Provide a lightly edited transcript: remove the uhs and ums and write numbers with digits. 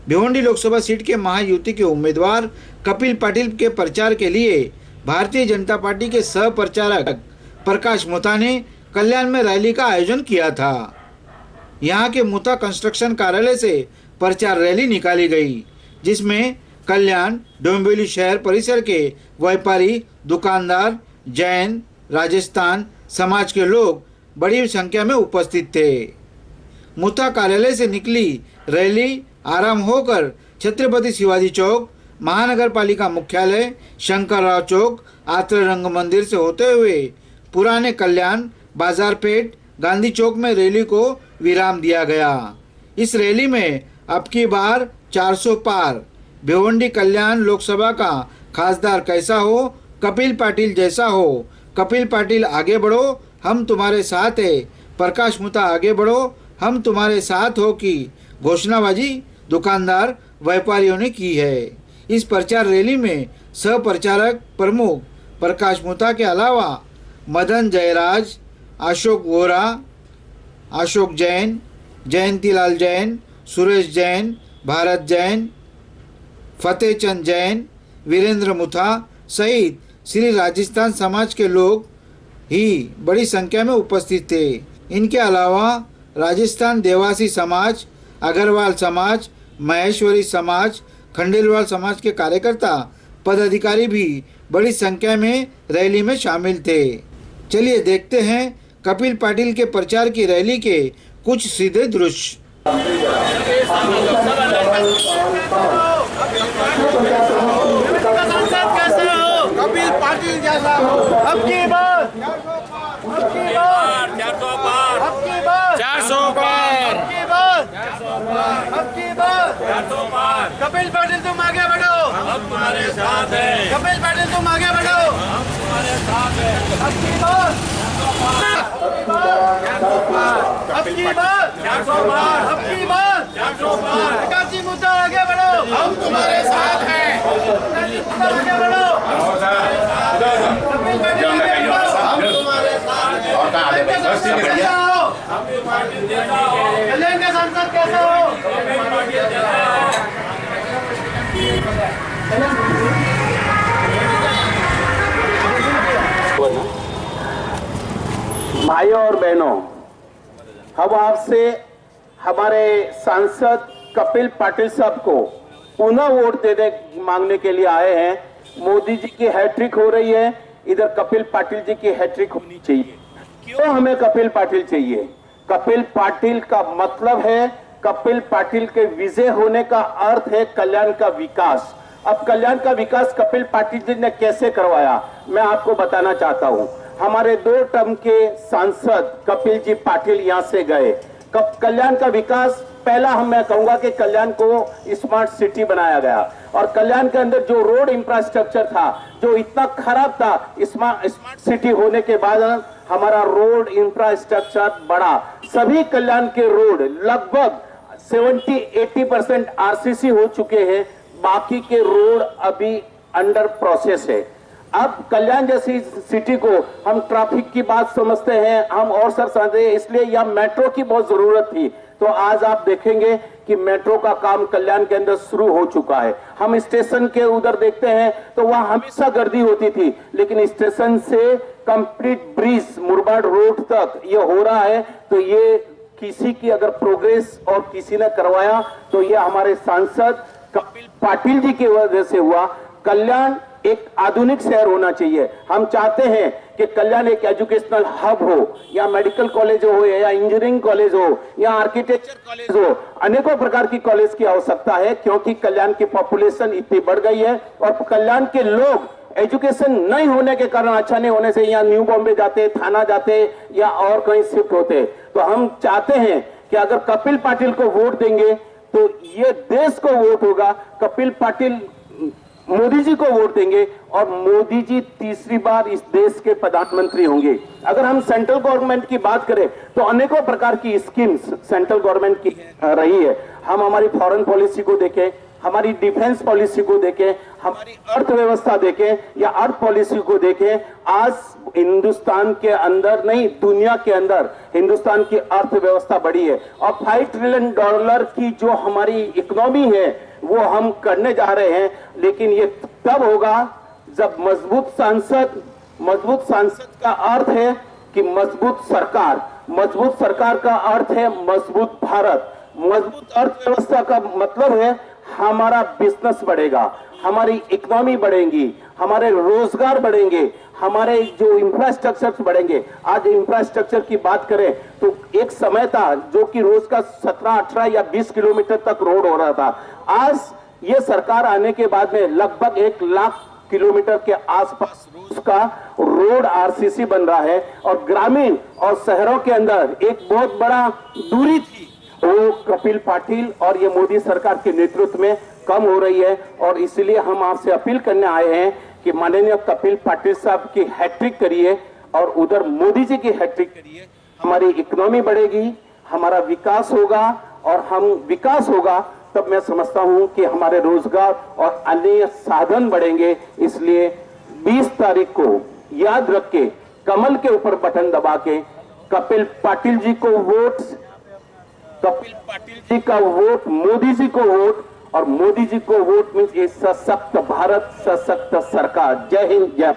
Bhiwandi Lok Sabha seat के महायुति के उम्मीदवार कपिल पाटिल के प्रचार के लिए भारतीय जनता पार्टी के सह प्रचारक प्रकाश मोता ने कल्याण में रैली का आयोजन किया था। यहां के मोता कंस्ट्रक्शन कार्यालय से प्रचार रैली निकाली गई, जिसमें कल्याण डोंबिवली शहर परिसर के व्यापारी, दुकानदार, जैन, राजस्थान समाज के लोग बड़ी संख्या में उपस्थित थे। मोता कार्यालय से निकली रैली आराम होकर छत्रपति शिवाजी चौक, महानगर पालिका मुख्यालय, शंकरराव चौक, आत्र रंग मंदिर से होते हुए पुराने कल्याण, बाजारपेट, गांधी चौक में रैली को विराम दिया गया। इस रैली में अब की बार 400 पार भिवंडी कल्याण लोकसभा का खासदार कैसा हो, कपिल पाटिल जैसा हो, कपिल पाटिल आगे बढ़ो हम तुम्हारे साथ है, प्रकाश मोता आगे बढ़ो हम तुम्हारे साथ हो की घोषणाबाजी दुकानदार व्यापारियों ने की है। इस प्रचार रैली में सह प्रचारक प्रमुख प्रकाश मोता के अलावा मदन जयराज, अशोक वोरा, अशोक जैन, जयंतीलाल जैन, सुरेश जैन, भारत जैन, फतेहचंद जैन, वीरेंद्र मुथा सहित श्री राजस्थान समाज के लोग ही बड़ी संख्या में उपस्थित थे। इनके अलावा राजस्थान देवासी समाज, अग्रवाल समाज, महेश्वरी समाज, खंडेलवाल समाज के कार्यकर्ता, पदाधिकारी भी बड़ी संख्या में रैली में शामिल थे। चलिए देखते हैं कपिल पाटिल के प्रचार की रैली के कुछ सीधे दृश्य। कपिल पाटिल जैसा अब की बार 400 पार कपिल पाटिल तुम आगे बढ़ो, हम तुम्हारे साथ हैं। कपिल पाटिल तुम आगे बढ़ो, हम तुम्हारे साथ हैं। अब की बार 400 पार प्रकाश जी मुद्दा आगे बढ़ो, हम तुम्हारे साथ हैं। आगे बढ़ो, कपिल पाटिल आगे बढ़ो, हम तुम्हारे साथ हैं। कल्याण का सांसद कैसा हो? भाइयों और बहनों, हम आपसे हमारे सांसद कपिल पाटिल साहब को पुनः वोट देने मांगने के लिए आए हैं। मोदी जी की हैट्रिक हो रही है, इधर कपिल पाटिल जी की हैट्रिक होनी चाहिए। क्यों हमें कपिल पाटिल चाहिए? कपिल पाटिल का मतलब है, कपिल पाटिल के विजय होने का अर्थ है कल्याण का विकास। अब कल्याण का विकास कपिल पाटिल जी ने कैसे करवाया, मैं आपको बताना चाहता हूं। हमारे 2 टर्म के सांसद कपिल जी पाटिल यहां से गए। कल्याण का विकास, पहला मैं कहूंगा कि कल्याण को स्मार्ट सिटी बनाया गया, और कल्याण के अंदर जो रोड इंफ्रास्ट्रक्चर था जो इतना खराब था, स्मार्ट सिटी होने के बाद हमारा रोड इंफ्रास्ट्रक्चर बढ़ा। सभी कल्याण के रोड लगभग 70-80% आरसीसी हो चुके हैं, बाकी के रोड अभी अंडर प्रोसेस है। अब कल्याण जैसी सिटी को हम ट्रैफिक की बात समझते हैं, हम और सब समझते हैं, इसलिए यह मेट्रो की बहुत जरूरत थी। तो आज आप देखेंगे कि मेट्रो का काम कल्याण के अंदर शुरू हो चुका है। हम स्टेशन के उधर देखते हैं तो वहां हमेशा गर्दी होती थी, लेकिन स्टेशन से कंप्लीट ब्रिज मुरबाड रोड तक ये हो रहा है। तो ये किसी की अगर प्रोग्रेस और किसी ने करवाया तो ये हमारे सांसद कपिल पाटिल जी की वजह से हुआ। कल्याण एक आधुनिक शहर होना चाहिए। हम चाहते हैं कि कल्याण एक एजुकेशनल हब हो, या मेडिकल कॉलेज हो, या इंजीनियरिंग कॉलेज हो, या आर्किटेक्चर कॉलेज हो। अनेकों प्रकार की कॉलेज की आवश्यकता है, क्योंकि कल्याण की पॉपुलेशन इतनी बढ़ गई है, और कल्याण के लोग एजुकेशन नहीं होने के कारण, अच्छा नहीं होने से यहाँ न्यू बॉम्बे जाते, थाना जाते, या और कहीं शिफ्ट होते। तो हम चाहते हैं कि अगर कपिल पाटिल को वोट देंगे तो ये देश को वोट होगा। कपिल पाटिल मोदी जी को वोट देंगे और मोदी जी तीसरी बार इस देश के प्रधानमंत्री होंगे। अगर हम सेंट्रल गवर्नमेंट की बात करें तो अनेकों प्रकार की स्कीम्स सेंट्रल गवर्नमेंट की रही है। हम हमारी फॉरेन पॉलिसी को देखें, हमारी डिफेंस पॉलिसी को देखें, हमारी अर्थव्यवस्था देखें या अर्थ पॉलिसी को देखें, आज हिंदुस्तान के अंदर नहीं दुनिया के अंदर हिंदुस्तान की अर्थव्यवस्था बढ़ी है। और $5 ट्रिलियन की जो हमारी इकोनॉमी है वो हम करने जा रहे हैं, लेकिन ये तब होगा जब मजबूत सांसद का अर्थ है कि मजबूत सरकार का अर्थ है मजबूत भारत, मजबूत अर्थव्यवस्था का मतलब है हमारा बिजनेस बढ़ेगा, हमारी इकोनॉमी बढ़ेगी, हमारे रोजगार बढ़ेंगे, हमारे जो इंफ्रास्ट्रक्चर बढ़ेंगे। आज इंफ्रास्ट्रक्चर की बात करें तो एक समय था जो कि रोज का 17, 18 या 20 किलोमीटर तक रोड हो रहा था। आज ये सरकार आने के बाद में लगभग 1 लाख किलोमीटर के आसपास रोज का रोड आरसीसी बन रहा है। और ग्रामीण और शहरों के अंदर एक बहुत बड़ा दूरी थी, वो कपिल पाटिल और ये मोदी सरकार के नेतृत्व में कम हो रही है। और इसलिए हम आपसे अपील करने आए हैं कि माननीय कपिल पाटिल साहब की हैट्रिक करिए और उधर मोदी जी की हैट्रिक करिए। हमारी इकोनॉमी बढ़ेगी, हमारा विकास होगा, और हम विकास होगा तब मैं समझता हूं कि हमारे रोजगार और अन्य साधन बढ़ेंगे। इसलिए 20 तारीख को याद रख के कमल के ऊपर बटन दबा के कपिल पाटिल जी को वोट, कपिल पाटिल जी का वोट, मोदी जी को वोट, और मोदी जी को वोट मीन्स सशक्त भारत, सशक्त सरकार। जय हिंद, जय